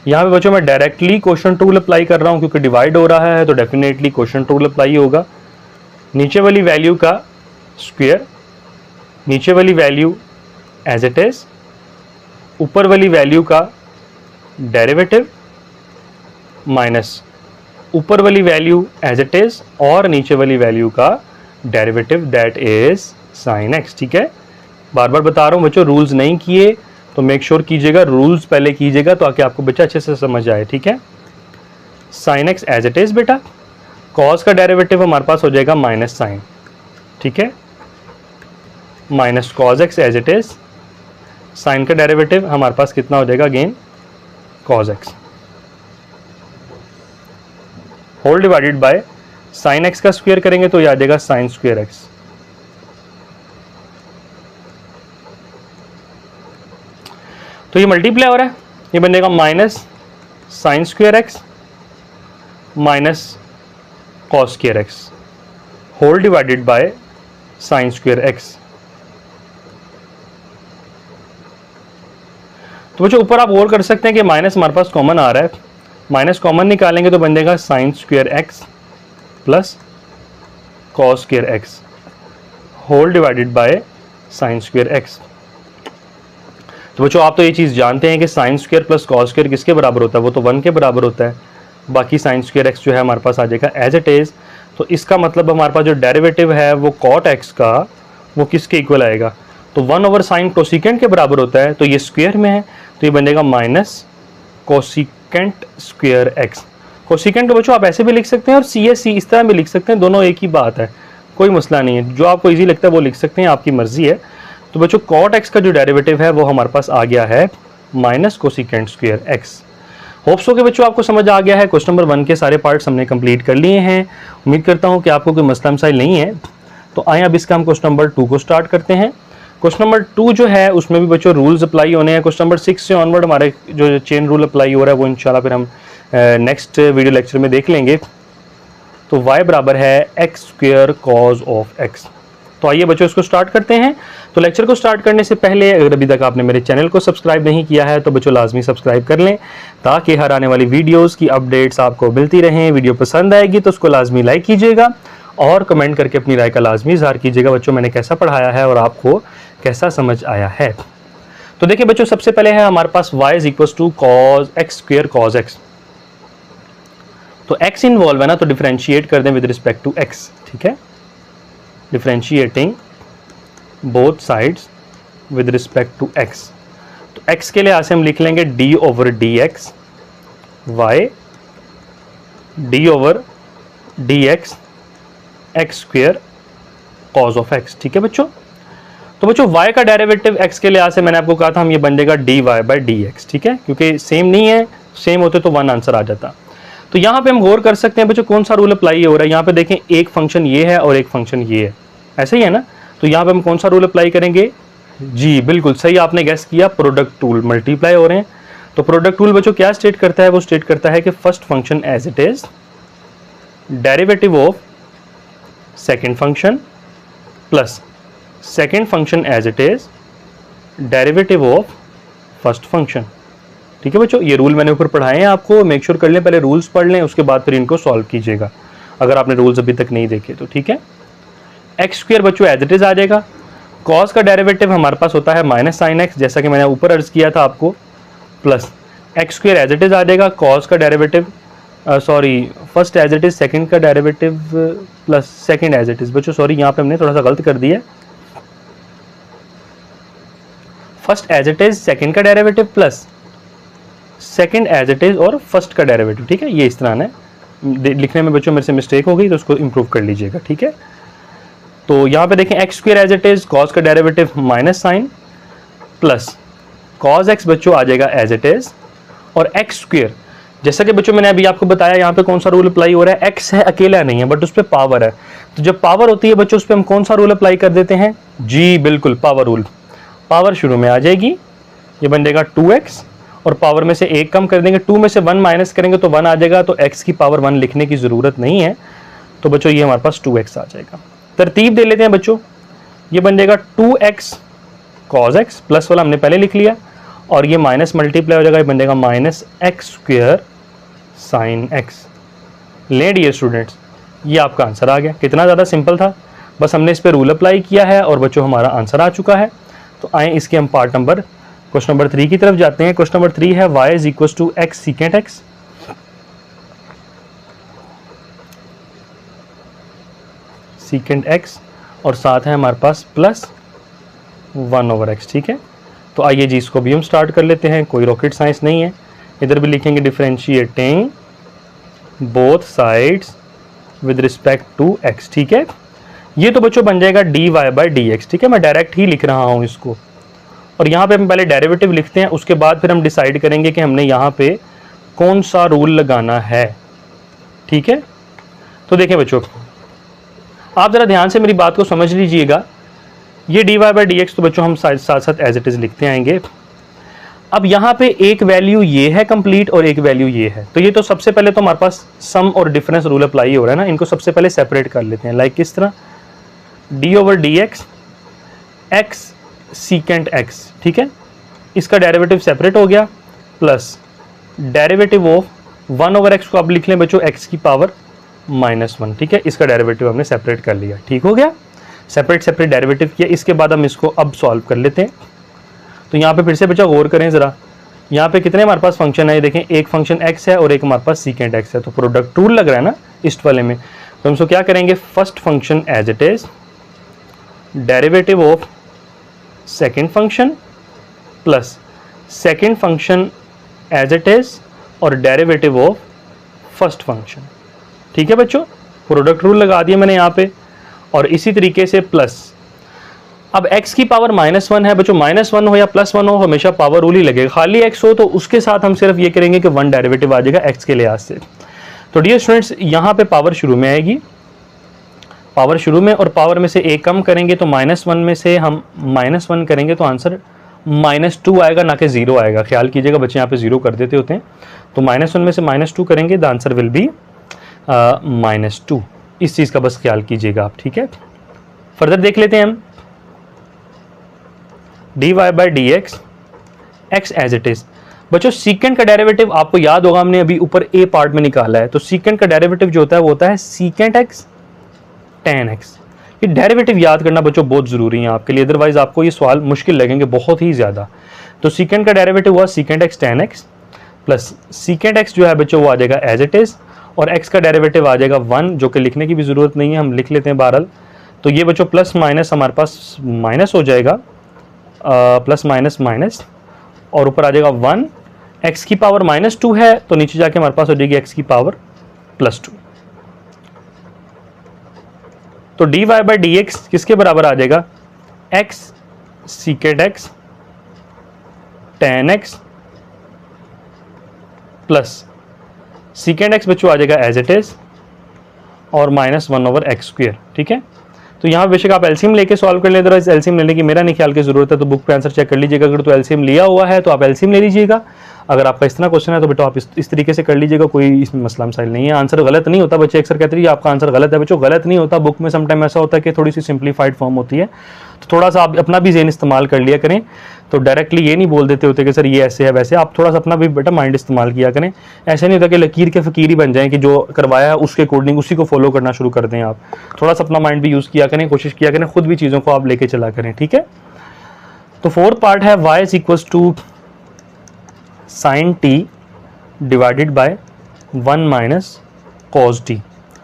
यहाँ पे बच्चों मैं डायरेक्टली क्वेश्चन रूल अप्लाई कर रहा हूँ क्योंकि डिवाइड हो रहा है तो डेफिनेटली क्वेश्चन रूल अप्लाई होगा। नीचे वाली वैल्यू का स्क्वेयर, नीचे वाली वैल्यू एज इट इज, ऊपर वाली वैल्यू का डेरिवेटिव माइनस ऊपर वाली वैल्यू एज इट इज और नीचे वाली वैल्यू का derivative that is sine x. ठीक है, बार बार बता रहा हूं बच्चों, रूल्स नहीं किए तो मेक श्योर कीजिएगा रूल्स पहले कीजिएगा ताकि आपको बच्चा अच्छे से समझ आए। ठीक है, sine x as it is बेटा, कॉस का डेरिवेटिव हमारे पास हो जाएगा माइनस साइन। ठीक है, minus cos x as it is, sine का डेरिवेटिव हमारे पास कितना हो जाएगा again cos x, whole divided by sine x का स्क्वायर करेंगे तो ये आ जाएगा साइन स्क्वायर एक्स। तो ये मल्टीप्लाई हो रहा है, ये बनेगा minus sine square x minus cos square x whole divided by sine square x. तो बच्चों ऊपर आप और कर सकते हैं कि माइनस हमारे पास कॉमन आ रहा है, माइनस कॉमन निकालेंगे तो बन जाएगा sine square x plus cos square x whole divided by sine square x. तो बच्चों आप तो ये चीज़ जानते हैं कि sine square plus cos square किसके बराबर होता है, वो तो 1 के बराबर होता है। बाकी साइन स्क्वायर एक्स जो है हमारे पास आ जाएगा एज इट इज। तो इसका मतलब हमारे पास जो डेरिवेटिव है वो कॉट एक्स का वो किसके इक्वल आएगा, तो 1 ओवर साइन कोसिकेंट के बराबर होता है। तो ये स्क्वायर में है तो ये बनेगा minus cosecant square x. Cosecant तो बच्चों आप ऐसे भी लिख सकते हैं और सी एस सी इस तरह भी लिख सकते हैं, दोनों एक ही बात है, कोई मसला नहीं है, जो आपको इजी लगता है वो लिख सकते हैं, आपकी मर्जी है। तो बच्चों कॉट एक्स का जो डेरिवेटिव है वो हमारे पास आ गया है minus cosecant square x. Hopes हो के बच्चों आपको समझ आ गया है। क्वेश्चन नंबर 1 के सारे पार्ट्स हमने कंप्लीट कर लिए हैं, उम्मीद करता हूं कि आपको कोई मसला मसाइल नहीं है। तो आए अब इसका हम क्वेश्चन नंबर 2 को स्टार्ट करते हैं। क्वेश्चन नंबर 2 जो है उसमें भी बच्चों रूल्स अप्लाई होने हैं। क्वेश्चन नंबर 6 से ऑनवर्ड हमारे जो चेन रूल अप्लाई हो रहा है वो इंशाल्लाह फिर हम नेक्स्ट वीडियो लेक्चर में देख लेंगे। तो y बराबर है x square cause of x. तो आइए बच्चों इसको स्टार्ट करते हैं। तो लेक्चर को स्टार्ट करने से पहले अगर अभी तक आपने मेरे चैनल को सब्सक्राइब नहीं किया है तो बच्चों लाजमी सब्सक्राइब कर लें ताकि हर आने वाली वीडियोस की अपडेट्स आपको मिलती रहें। वीडियो पसंद आएगी तो उसको लाजमी लाइक कीजिएगा और कमेंट करके अपनी राय का लाजमी इजहार कीजिएगा बच्चों मैंने कैसा पढ़ाया है और आपको कैसा समझ आया है। तो देखिए बच्चों सबसे पहले है हमारे पास y is equal to cos x square cos x. तो x इन्वॉल्व है ना, तो डिफरेंशिएट कर दें विद रिस्पेक्ट टू x। ठीक है, differentiating both sides with respect to x। तो x के लिए आज से हम लिख लेंगे d over D x, y d over D x x square cos of x। ठीक है बच्चों, तो बच्चों y का डेरिवेटिव x के लिए आज से मैंने आपको कहा था हम ये बन जाएगा dy बाई डी एक्स। ठीक है, क्योंकि सेम नहीं है, सेम होते तो 1 आंसर आ जाता। तो यहाँ पे हम गौर कर सकते हैं बच्चों कौन सा रूल अप्लाई हो रहा है। यहाँ पे देखें एक फंक्शन ये है और एक फंक्शन ये है, ऐसे ही है ना। तो यहाँ पे हम कौन सा रूल अप्लाई करेंगे, जी बिल्कुल सही आपने गेस किया, प्रोडक्ट टूल मल्टीप्लाई हो रहे हैं। तो प्रोडक्ट टूल बच्चों क्या स्टेट करता है, वो स्टेट करता है कि first function as it is derivative of second function plus second function as it is derivative of first function. ठीक है बच्चों, ये रूल मैंने ऊपर पढ़ाए हैं आपको, मेक श्योर कर लें, पहले रूल्स पढ़ लें उसके बाद फिर इनको सॉल्व कीजिएगा अगर आपने रूल्स अभी तक नहीं देखे तो। ठीक है, एक्स स्क्वायर बच्चों एज इट इज आ जाएगा, कॉस का डेरिवेटिव हमारे पास होता है माइनस साइन एक्स जैसा कि मैंने ऊपर अर्ज किया था आपको, plus X square as it is आ जाएगा, कॉस का derivative first as it is second का derivative plus second as it is. बच्चों सॉरी यहाँ पे हमने थोड़ा सा गलत कर दिया, first as it is second का derivative plus second as it is और फर्स्ट का डेरिवेटिव। ठीक है, ये इस तरह है, लिखने में बच्चों मेरे से मिस्टेक हो गई तो उसको इंप्रूव कर लीजिएगा। ठीक है, तो यहाँ पे देखें x square as it is, cos का derivative minus sine plus cos x बच्चों आ जाएगा एज इट इज, और एक्स स्क्वायर जैसा कि बच्चों मैंने अभी आपको बताया यहाँ पे कौन सा रूल अप्लाई हो रहा है, एक्स है अकेला नहीं है बट उस पर पावर है। तो जब पावर होती है बच्चों उस पर हम कौन सा रूल अप्लाई कर देते हैं, जी बिल्कुल पावर रूल। पावर शुरू में आ जाएगी, ये बन जाएगा 2x और पावर में से 1 कम कर देंगे, 2 में से 1 माइनस करेंगे तो 1 आ जाएगा, तो x की पावर 1 लिखने की ज़रूरत नहीं है। तो बच्चों ये हमारे पास 2x आ जाएगा। तरतीब दे लेते हैं बच्चों, ये बन जाएगा 2x cos x, प्लस वाला हमने पहले लिख लिया और ये माइनस मल्टीप्लाई हो जाएगा, ये बन जाएगा minus x square sine x. ले डियर स्टूडेंट्स, ये आपका आंसर आ गया। कितना ज़्यादा सिंपल था। बस हमने इस पर रूल अप्लाई किया है और बच्चों हमारा आंसर आ चुका है। तो आए इसके हम पार्ट नंबर क्वेश्चन नंबर 3 की तरफ जाते हैं। क्वेश्चन नंबर 3 है y is equal to x secant x. Secant x और साथ है हमारे पास प्लस 1/x। ठीक है, तो आइए जी इसको भी हम स्टार्ट कर लेते हैं, कोई रॉकेट साइंस नहीं है। इधर भी लिखेंगे differentiating both sides with respect to x। ठीक है, ये तो बच्चों बन जाएगा dy/dx। ठीक है, मैं डायरेक्ट ही लिख रहा हूं इसको, और यहाँ पे हम पहले डेरिवेटिव लिखते हैं, उसके बाद फिर हम डिसाइड करेंगे कि हमने यहाँ पे कौन सा रूल लगाना है। ठीक है, तो देखें बच्चों, आप जरा ध्यान से मेरी बात को समझ लीजिएगा। ये dy/dx तो बच्चों हम साथ साथ एज इट इज लिखते आएंगे। अब यहाँ पे एक वैल्यू ये है कंप्लीट और एक वैल्यू ये है, तो ये तो सबसे पहले तो हमारे पास सम और डिफरेंस रूल अप्लाई हो रहा है ना, इनको सबसे पहले सेपरेट कर लेते हैं। लाइक किस तरह, d/dx x सीकेंट x। ठीक है, इसका डेरिवेटिव सेपरेट हो गया, प्लस डेरिवेटिव ऑफ 1/x को आप लिख लें बच्चों x की पावर -1। ठीक है, इसका डेरिवेटिव हमने सेपरेट कर लिया। ठीक हो गया, सेपरेट डेरिवेटिव किया। इसके बाद हम इसको अब सॉल्व कर लेते हैं। तो यहाँ पे फिर से बच्चा गौर करें ज़रा, यहाँ पे कितने हमारे पास फंक्शन है, देखें एक फंक्शन x है और एक हमारे पास सीकेंट x है, तो प्रोडक्ट रूल लग रहा है ना इस वाले में। तो हम इसको क्या करेंगे, first function as it is, derivative of second function plus second function as it is और डेरिवेटिव ऑफ फर्स्ट फंक्शन। ठीक है बच्चों, प्रोडक्ट रूल लगा दिया मैंने यहाँ पे, और इसी तरीके से प्लस, अब x की पावर -1 है बच्चों, -1 हो या +1 हो हमेशा पावर रूल ही लगेगा। खाली x हो तो उसके साथ हम सिर्फ ये करेंगे कि 1 डेरिवेटिव आ जाएगा x के लिहाज से। तो डियर स्टूडेंट्स, यहाँ पे पावर शुरू में आएगी, पावर शुरू में, और पावर में से एक कम करेंगे तो -1 में से हम -1 करेंगे तो आंसर -2 आएगा, ना कि 0 आएगा। ख्याल कीजिएगा बच्चे यहाँ पे 0 कर देते होते हैं, तो -1 में से -2 करेंगे, द आंसर विल बी -2। इस चीज़ का बस ख्याल कीजिएगा आप। ठीक है, फर्दर देख लेते हैं हम, dy/dx x as it is. बच्चों सीकेंट का डेरिवेटिव आपको याद होगा, हमने अभी ऊपर a पार्ट में निकाला है। तो सीकेंट का डेरिवेटिव जो होता है वो होता है सीकेंट x tan x। ये डेरिवेटिव याद करना बच्चों बहुत जरूरी है आपके लिए, अदरवाइज आपको ये सवाल मुश्किल लगेंगे बहुत ही ज्यादा। तो सीकेंट का डेरिवेटिव हुआ secant x tan x plus secant x जो है बच्चों वो आ जाएगा एज इट इज, और x का डेरिवेटिव आ जाएगा 1, जो कि लिखने की भी जरूरत नहीं है, हम लिख लेते हैं बहरहाल। तो ये बच्चों प्लस माइनस हमारे पास माइनस हो जाएगा, प्लस माइनस माइनस, और ऊपर आ जाएगा 1। x की पावर -2 है तो नीचे जाके हमारे पास हो जाएगी x की पावर +2। तो dy/dx किसके बराबर आ जाएगा, x secant x tan x plus secant x बच्चों आ जाएगा एज इट इज, और -1/x²। ठीक है, तो यहाँ बेशक आप एलसीएम लेके सॉल्व कर लें, अदरवाइज एलसीएम लेने की मेरा नहीं ख्याल की जरूरत है, तो बुक पे आंसर चेक कर लीजिएगा। अगर तो एलसीएम लिया हुआ है तो आप एलसीएम ले लीजिएगा, अगर आपका इस तरह क्वेश्चन है तो बेटा आप इस तरीके से कर लीजिएगा, कोई इसमें मसला मसाइल नहीं है। आंसर गलत नहीं होता, बच्चे अक्सर कहते हैं आपका आंसर गलत है। बच्चों गलत नहीं होता, बुक में समटाइम ऐसा होता है कि थोड़ी सी सिंप्लीफाइड फॉर्म होती है, तो थोड़ा सा आप अपना भी ज़हन इस्तेमाल कर लिया करें। तो डायरेक्टली ये नहीं बोल देते होते कि सर ये ऐसे है वैसे, आप थोड़ा सा अपना भी बेटा माइंड इस्तेमाल किया करें। ऐसे नहीं होता कि लकीर के फ़कीर ही बन जाएं कि जो करवाया है उसके अकॉर्डिंग उसी को फॉलो करना शुरू कर दें। आप थोड़ा सा अपना माइंड भी यूज़ किया करें, कोशिश किया करें, खुद भी चीज़ों को आप लेके चला करें। ठीक है, तो फोर्थ पार्ट है y is equal to sin t divided by 1 - cos t।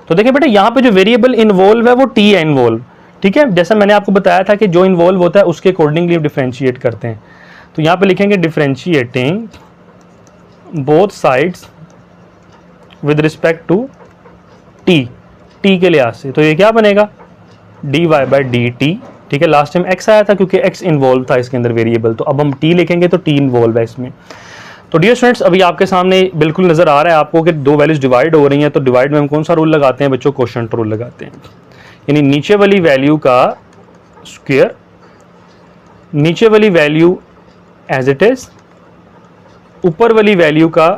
तो देखिए बेटा यहाँ पे जो वेरिएबल इन्वॉल्व है वो t है इन्वॉल्व। ठीक है, जैसा मैंने आपको बताया था कि जो इन्वॉल्व होता है उसके अकॉर्डिंगली डिफरेंशिएट करते हैं। तो यहाँ पे लिखेंगे differentiating both sides with respect to t, t के लिहाज से। तो ये क्या बनेगा, dy/dt। ठीक है, लास्ट टाइम x आया था क्योंकि x इन्वॉल्व था इसके अंदर वेरिएबल, तो अब हम t लिखेंगे तो t इन्वॉल्व है इसमें। तो डियर स्टूडेंट्स, अभी आपके सामने बिल्कुल नजर आ रहा है आपको कि दो वैल्यूज डिवाइड हो रही हैं। तो डिवाइड में हम कौन सा रूल लगाते हैं बच्चों, कोशेंट रूल लगाते हैं, यानी नीचे वाली वैल्यू का स्क्वायर, नीचे वाली वैल्यू एज इट इज, ऊपर वाली वैल्यू का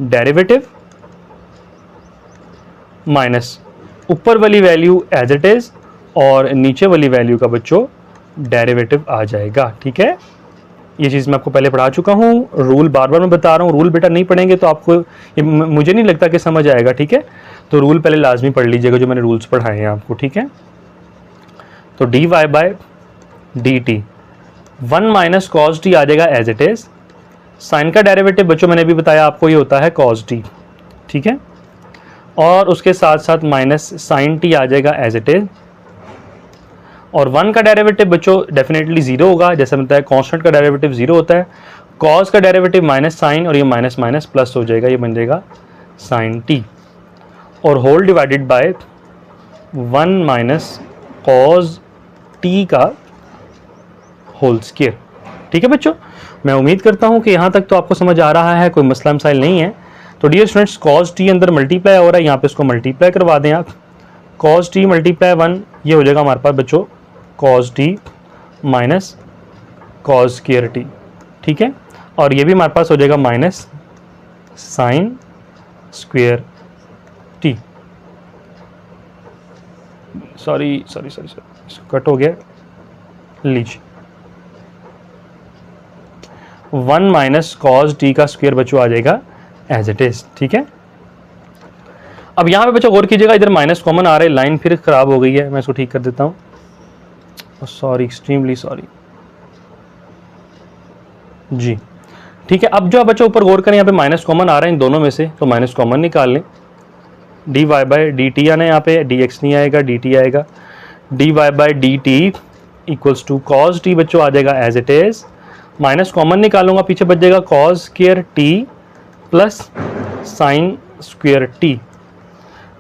डेरिवेटिव माइनस ऊपर वाली वैल्यू एज इट इज, और नीचे वाली वैल्यू का बच्चों डेरिवेटिव आ जाएगा। ठीक है, ये चीज़ मैं आपको पहले पढ़ा चुका हूँ, रूल बार बार मैं बता रहा हूँ। रूल बेटा नहीं पढ़ेंगे तो आपको मुझे नहीं लगता कि समझ आएगा। ठीक है, तो रूल पहले लाजमी पढ़ लीजिएगा जो मैंने रूल्स पढ़ाए हैं आपको। ठीक है, तो dy by dt 1 minus cos t आ जाएगा एज इट इज। साइन का डेरिवेटिव बच्चों मैंने भी बताया आपको ये होता है कॉस टी, ठीक है, और उसके साथ साथ माइनस साइन टी आ जाएगा एज इट इज। और 1 का डेरिवेटिव बच्चों डेफिनेटली जीरो होगा, जैसे बताया कांस्टेंट का डेरिवेटिव जीरो होता है। कॉस का डेरिवेटिव माइनस साइन और ये माइनस माइनस प्लस हो जाएगा, ये बन जाएगा साइन टी, और whole divided by 1 minus cos t का होल स्क्वायर। ठीक है बच्चों, मैं उम्मीद करता हूं कि यहाँ तक तो आपको समझ आ रहा है, कोई मसला मसाइल नहीं है। तो डियर स्टूडेंट्स, कॉस टी अंदर मल्टीप्लाई हो रहा है, यहाँ पे इसको मल्टीप्लाई करवा दें आप। कॉस टी मल्टीप्लाई 1, ये हो जाएगा हमारे पास बच्चों cos T minus cos square T, ठीक है, और ये भी हमारे पास हो जाएगा minus sine square T. Sorry cut हो गया, लीजिए 1 माइनस कॉस टी का स्क्वायर बच्चों आ जाएगा एज इट इज, ठीक है। अब यहां पे बच्चों गौर कीजिएगा, इधर माइनस कॉमन आ रहा है, लाइन फिर खराब हो गई है, मैं इसको ठीक कर देता हूं, सॉरी, एक्सट्रीमली सॉरी जी, ठीक है। अब जो बच्चों ऊपर गौर करें, यहाँ पे माइनस कॉमन आ रहे हैं इन दोनों में से, तो माइनस कॉमन निकाल लें। D y by d t आना है, यहाँ पे डी एक्स नहीं आएगा, डी टी आएगा। D y by d t equals to cos t बच्चों आ जाएगा as it is, minus common निकालूंगा, पीछे बच जाएगा cos square t plus sine square t,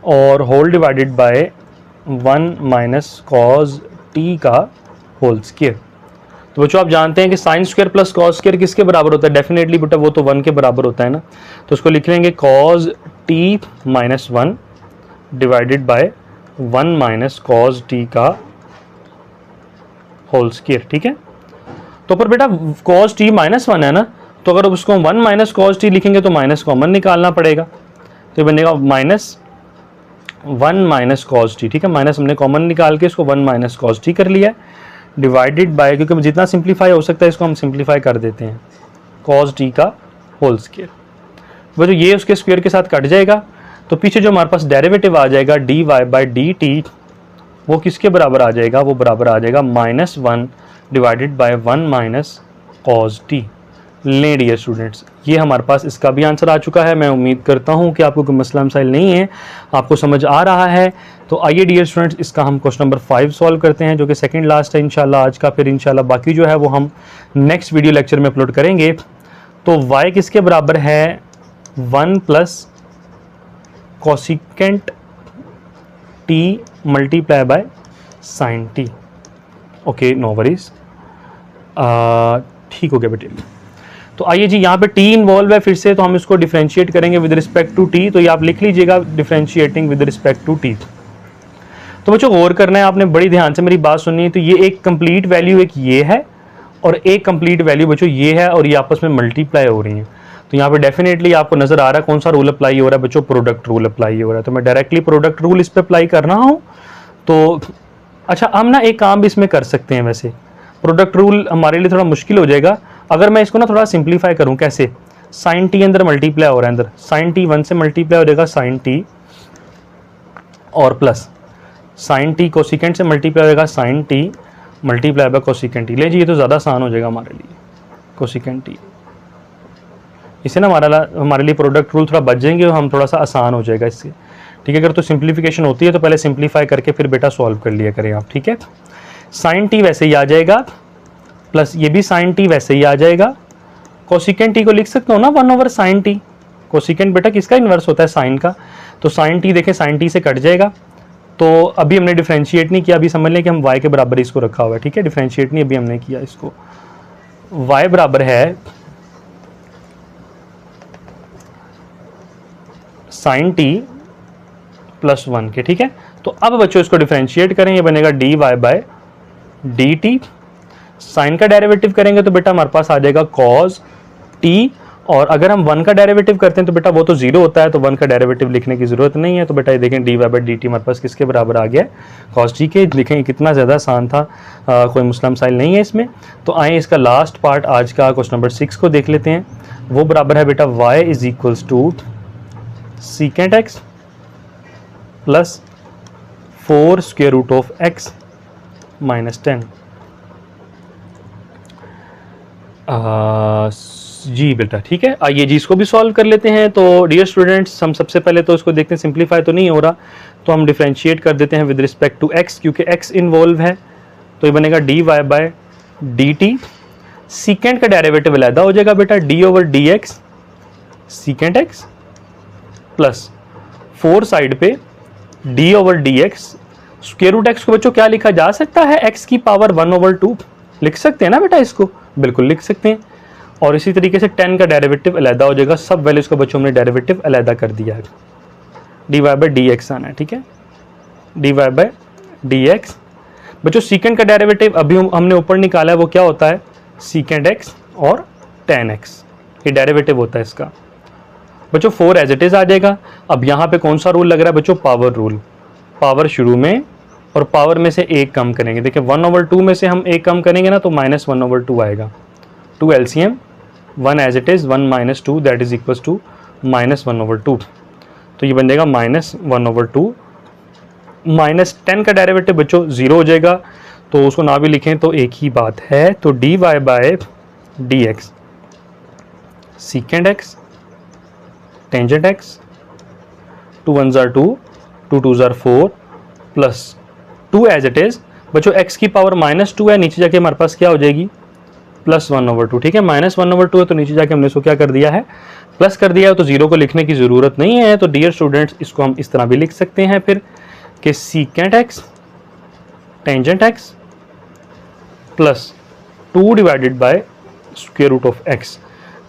और whole divided by 1 minus cos t का होल स्क्वायर। तो बच्चों आप जानते हैं कि sine square plus cos square किसके बराबर होता है? डेफिनेटली बेटा वो तो 1 के बराबर होता है ना, तो उसको लिख लेंगे cos T minus 1 divided by 1 minus cos t का होल स्क्वायर, ठीक है। तो पर बेटा कॉस टी माइनस 1 है ना, तो अगर उसको 1 माइनस कॉस टी लिखेंगे तो माइनस कॉमन निकालना पड़ेगा, तो ये बनेगा माइनस 1 माइनस कॉस टी, ठीक है, माइनस हमने कॉमन निकाल के इसको 1 माइनस कॉस टी कर लिया है, डिवाइडेड बाय, क्योंकि जितना सिंप्लीफाई हो सकता है इसको हम सिंप्लीफाई कर देते हैं, कॉस टी का होल स्क्वायर। वो जो ये उसके स्क्वायर के साथ कट जाएगा, तो पीछे जो हमारे पास डेरिवेटिव आ जाएगा d y by d t, वो किसके बराबर आ जाएगा? वो बराबर आ जाएगा -1 divided by 1 minus cos T. लें डियर स्टूडेंट्स, ये हमारे पास इसका भी आंसर आ चुका है। मैं उम्मीद करता हूँ कि आपको कोई मसला मसाइल नहीं है, आपको समझ आ रहा है। तो आइए डियर स्टूडेंट्स, इसका हम क्वेश्चन नंबर 5 सॉल्व करते हैं, जो कि सेकंड लास्ट है इंशाल्लाह आज का। फिर इंशाल्लाह बाकी जो है वो हम नेक्स्ट वीडियो लेक्चर में अपलोड करेंगे। तो y किसके बराबर है? 1 plus cosecant t multiply by sine t। Okay, no worries, ठीक हो गया बेटे। तो आइए जी, यहाँ पे t इन्वॉल्व है फिर से, तो हम इसको डिफरेंशिएट करेंगे विद रिस्पेक्ट टू t। तो ये आप लिख लीजिएगा, differentiating with respect to t। तो बच्चों गौर करना है, आपने बड़ी ध्यान से मेरी बात सुननी है। तो ये एक कंप्लीट वैल्यू एक ये है और एक कंप्लीट वैल्यू बच्चों ये है, और ये आपस में मल्टीप्लाई हो रही हैं। तो यहाँ पे डेफिनेटली आपको नजर आ रहा है कौन सा रूल अप्लाई हो रहा है बच्चों? प्रोडक्ट रूल अप्लाई हो रहा है। तो मैं डायरेक्टली प्रोडक्ट रूल इस पर अप्लाई कर रहा हूँ। तो अच्छा, हम ना एक काम भी इसमें कर सकते हैं। वैसे प्रोडक्ट रूल हमारे लिए थोड़ा मुश्किल हो जाएगा अगर मैं इसको ना थोड़ा सिंप्लीफाई करूँ। कैसे? साइन टी अंदर मल्टीप्लाई हो रहा है, अंदर साइन टी 1 से मल्टीप्लाई हो जाएगा साइन टी, और प्लस साइन टी कोसिकेंट से मल्टीप्लाई होगा sine t multiply by cosecant t. ले जी, ये तो ज़्यादा आसान हो जाएगा हमारे लिए, कोसिकेंट टी। इससे ना हमारे लिए प्रोडक्ट रूल थोड़ा बच जाएंगे और हम थोड़ा सा आसान हो जाएगा इससे, ठीक है। अगर तो सिंप्लीफिकेशन होती है तो पहले सिंप्लीफाई करके फिर बेटा सॉल्व कर लिया करें आप, ठीक है। साइन टी वैसे ही आ जाएगा, प्लस ये भी साइन टी वैसे ही आ जाएगा। कोसिकेंट टी को लिख सकते हो ना 1 ओवर साइन टी। कोसिकेंट बेटा किसका इन्वर्स होता है? साइन का। तो साइन टी देखें साइन टी से कट जाएगा। तो अभी हमने डिफरेंशिएट नहीं किया, अभी समझ लें कि हम y के बराबर इसको रखा हुआ है, ठीक है। डिफरेंशिएट नहीं अभी हमने किया इसको। y बराबर है साइन टी प्लस 1 के, ठीक है। तो अब बच्चों इसको डिफरेंशिएट करें, ये बनेगा d y by d t. Sine का डेरिवेटिव करेंगे तो बेटा हमारे पास आ जाएगा कॉस टी, और अगर हम 1 का डेरिवेटिव करते हैं तो बेटा वो तो 0 होता है, तो 1 का डेरिवेटिव लिखने की जरूरत नहीं है। तो बेटा ये देखें d y by d t हमारे पास किसके बराबर आ गया? कॉस टी के। देखें कितना ज़्यादा आसान था, कोई मसला मसाइल नहीं है इसमें। तो आए इसका लास्ट पार्ट आज का क्वेश्चन नंबर 6 को देख लेते हैं। वो बराबर है बेटा y is equals to secant x plus 4 square root of x -10। जी बेटा ठीक है, आइए जी इसको भी सॉल्व कर लेते हैं। तो डियर स्टूडेंट्स, हम सबसे पहले तो इसको देखते हैं, सिंप्लीफाई तो नहीं हो रहा, तो हम डिफ्रेंशिएट कर देते हैं विद रिस्पेक्ट टू x, क्योंकि x इन्वॉल्व है। तो ये बनेगा dy/dt। सीकेंड का डेरिवेटिव अलहदा हो जाएगा बेटा, d/dx सीकेंड x प्लस 4 साइड पे d/dx स्क्वायर रूट x को बच्चों क्या लिखा जा सकता है, x की पावर 1/2 लिख सकते हैं ना बेटा, इसको बिल्कुल लिख सकते हैं। और इसी तरीके से 10 का डेरिवेटिव अलहदा हो जाएगा, सब वैल्यूज को बच्चों हमने डेरिवेटिव अलहदा कर दिया है। dy/dx आना है, ठीक है, dy/dx। बच्चों सीकेंड का डेरिवेटिव अभी हमने ऊपर निकाला है, वो क्या होता है, सीकेंड x और tan x, ये डेरिवेटिव होता है इसका। बच्चों 4 एज इट इज आ जाएगा। अब यहाँ पे कौन सा रूल लग रहा है बच्चों, पावर रूल। पावर शुरू में और पावर में से एक कम करेंगे, देखिए 1/2 में से हम एक कम करेंगे ना तो -1/2 आएगा। 2 LCM 1 as it is 1 - 2 that is equal to -1/2। तो ये बन जाएगा -1/2। -10 का डेरिवेटिव बच्चों 0 हो जाएगा, तो उसको ना भी लिखें तो एक ही बात है। तो dy/dx secant x tangent x, 2 1s are 2, 2 2s are 4 प्लस 2 एज इट इज बच्चों x की पावर -2 है, नीचे जाके हमारे पास क्या हो जाएगी, +1/2। ठीक है, -1/2 है तो नीचे जाके हमने इसको क्या कर दिया है, प्लस कर दिया है, तो 0 को लिखने की ज़रूरत नहीं है। तो डियर स्टूडेंट्स, इसको हम इस तरह भी लिख सकते हैं फिर कि secant x tangent x plus 2 divided by square root of x।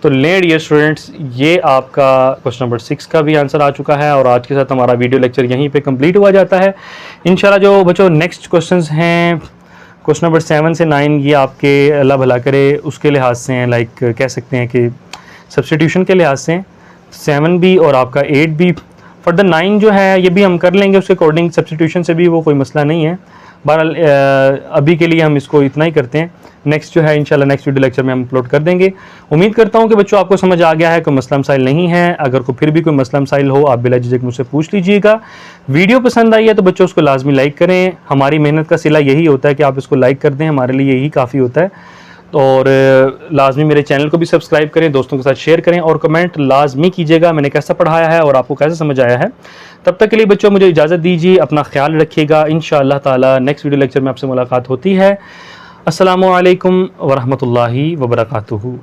तो ले डियर स्टूडेंट्स, ये आपका क्वेश्चन नंबर 6 का भी आंसर आ चुका है, और आज के साथ हमारा वीडियो लेक्चर यहीं पे कंप्लीट हुआ जाता है। इंशाल्लाह जो बच्चों नेक्स्ट क्वेश्चंस हैं, क्वेश्चन नंबर 7 से 9, ये आपके अल्लाह भला करे उसके लिहाज से हैं, लाइक कह सकते हैं कि सब्स्टिट्यूशन के लिहाज से 7 भी और आपका 8 भी। फर्दर 9 जो है ये भी हम कर लेंगे उसके अकॉर्डिंग, सब्स्टिट्यूशन से भी वो कोई मसला नहीं है। बहरहाल अभी के लिए हम इसको इतना ही करते हैं, नेक्स्ट जो है इंशाल्लाह नेक्स्ट वीडियो लेक्चर में हम अपलोड कर देंगे। उम्मीद करता हूं कि बच्चों आपको समझ आ गया है, कोई मसला मसाइल नहीं है। अगर कोई फिर भी कोई मसला मसाइल हो, आप बिला झिझक मुझसे पूछ लीजिएगा। वीडियो पसंद आई है तो बच्चों उसको लाजमी लाइक करें, हमारी मेहनत का सिला यही होता है कि आप इसको लाइक कर दें, हमारे लिए यही काफ़ी होता है। और लाजमी मेरे चैनल को भी सब्सक्राइब करें, दोस्तों के साथ शेयर करें, और कमेंट लाजमी कीजिएगा मैंने कैसा पढ़ाया है और आपको कैसा समझ आया है। तब तक के लिए बच्चों मुझे इजाज़त दीजिए, अपना ख्याल रखिएगा। इंशाअल्लाह ताला नेक्स्ट वीडियो लेक्चर में आपसे मुलाकात होती है। अस्सलामु अलैकुम वरहमतुल्लाहि वबरकातुहू।